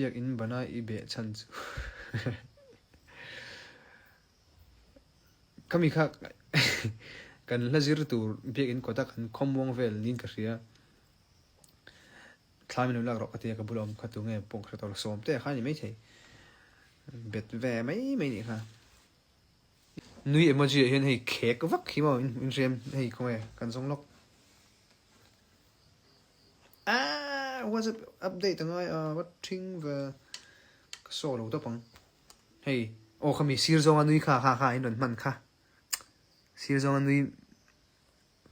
Yak in bana ibe chan chu kami kha kan lazir tur biak in kota kan khomwang vel nin ka ria thlamin lak ro katia ka bulom khatu nge pong khator som te khani mai thei bet ve mai mai ni kha nui emoji hian hei khek vak khi mo in rem hei khome kan song lok was it update ngai what thing ve solo to pang hei o khami sir zong anui kha in ron man kha sir zong anui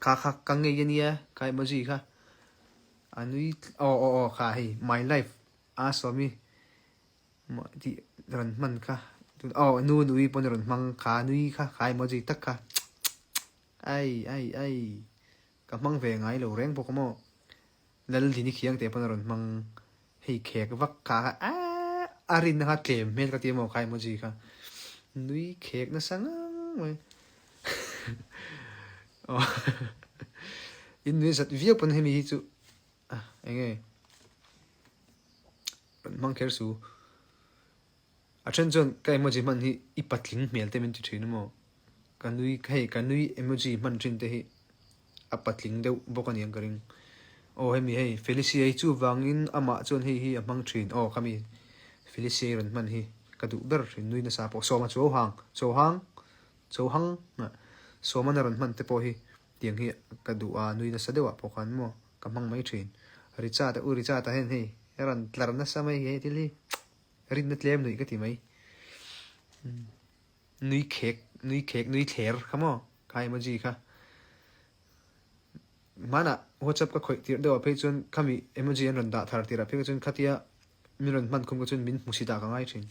kha kang nge yenia kai emoji kha anui kha hei my life so mi di ron man kha nui pon ron mang kha nui kha kai emoji tak kha ai ka mang ve ngai lo reng po mo lal dini khiang te pon ron mang hei khek vak kha arin ha tlem mel ka ti mo kai emoji kha nui khek na sangang mai in nui sat via pon hemi hi chu enge mang kher su a chen chon ka emoji man hi I patling mel te men ti thina mo kanui emoji man trin te hi a patling deu bokani ang karing hemi hei felicia chu wangin ama chon hi amang thin kami felicia ron man hi kadu ber nui na sa po so ma cho hang so man ron man te po hi tiang hi kadu nui na sa dewa po kan mo kamang mai thin richa ta hen hei ran tlar na sa mai he tili rin na tlem nui ka ti mai nui khek nui thler khamo kai emoji kha mana whatsapp ka khoi tir dewa pe chon kami emoji an ran da thar tira pe chon khatia mi ron man khum ko chon min musida ka ngai thin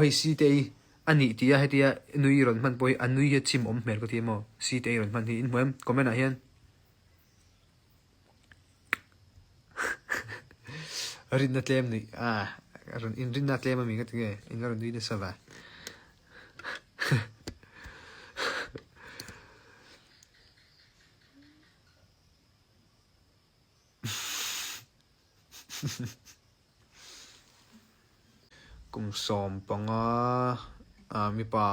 hei si te ani tia hetia nui ron man poi anui he chim om mel ko ti mo si te ron man hi in moem comment a hian rin na tlem ni rin na tlem mi ngat ge in ron nui de sava kum som panga mi pa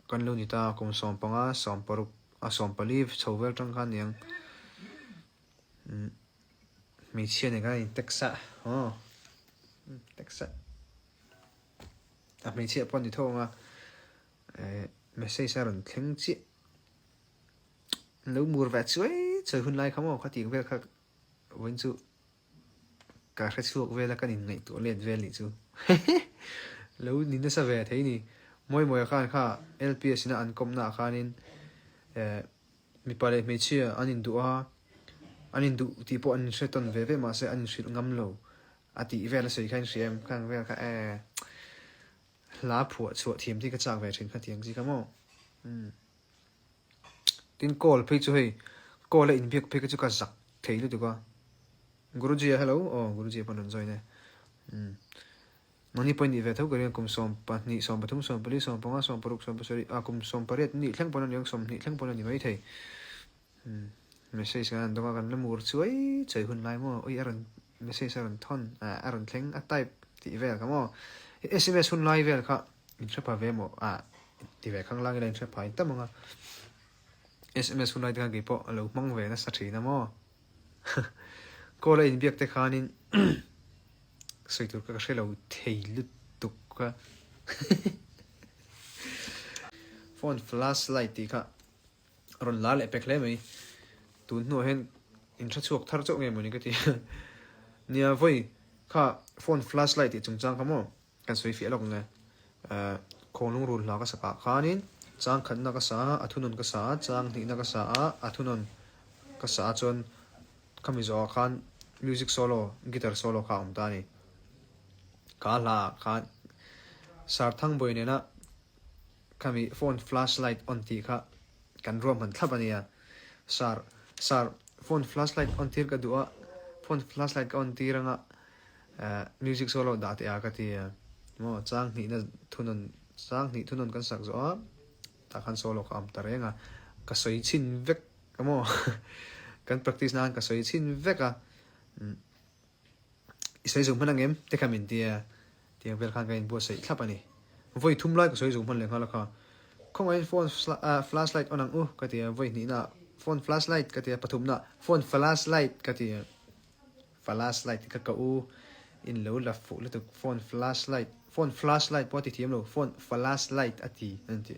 kan lo ni ta kum som panga som paruk som paliv chovel tang khan yang mi chen ne ga in teksa teksa mi che pon di thonga message ron thleng chi lo mur va chui choi hun lai khamo khati vel kha wen chu ka kha chu vela kan in ngai to let vel ni chu lo ni na sa ve thei ni moi khan kha lps na an kom na khanin mi pare me chia anin du ti po an sheton ve ma se an shil ngam lo ati vela sei khan siam khan vel kha la phu chu thim ti ka chak ve thin kha tiang ji ka mo tin call pe chu hei call in bek pe ka chu ka zak thei lu tu ka guruji hello guruji pon join ne noni point ve thau garian kum som pa ni som pathum som pali som panga som paruk som pasari kum som paret ni thleng pon yang som ni thleng pon ni mai thei message kan donga kan lemur chuai chei hun lai mo oi aron message aron thon aron thleng a type ti vel ka mo sms hun lai vel kha in thapa ve mo ti ve khang lang len thapa in tamanga sms hun lai ta ge po alo mang ve na sa thina mo ko la in biak te khanin soitur ka shelo theilu tukka phone flashlight ti kha ron la le pekle mai tun no hen in tha chuak thar chok nge moni ka ti nia voi kha phone flashlight ti chungchang ka mo kan soi fi alok nge khonung rul la ka saka khanin chang khan na ka sa athunon ka sa chang ni na ka sa athunon ka sa chon kami zo khan music solo guitar solo kha ta ni kala khan sar thang boy ne na kami phone flashlight on ti kha kan rom han thlapania sar phone flashlight on tir ka duwa phone flashlight on tiranga music solo da te ka ti mo chang ni na thunon kan sak zo ta khan solo kam ta renga ka soi chin vek kamo kan practice nan ka soi chin veka isoi zum man angem te kamin tia vel khan kain bo sei thlap ani voi thum lai ka soi zum man le khala kha khong ai phone flashlight onang u ka tia voi ni na phone flashlight ka tia pathum na phone flashlight ka tia flashlight ka ka u in lo la fu le tu phone flashlight po ti thiam lo phone flashlight ati anti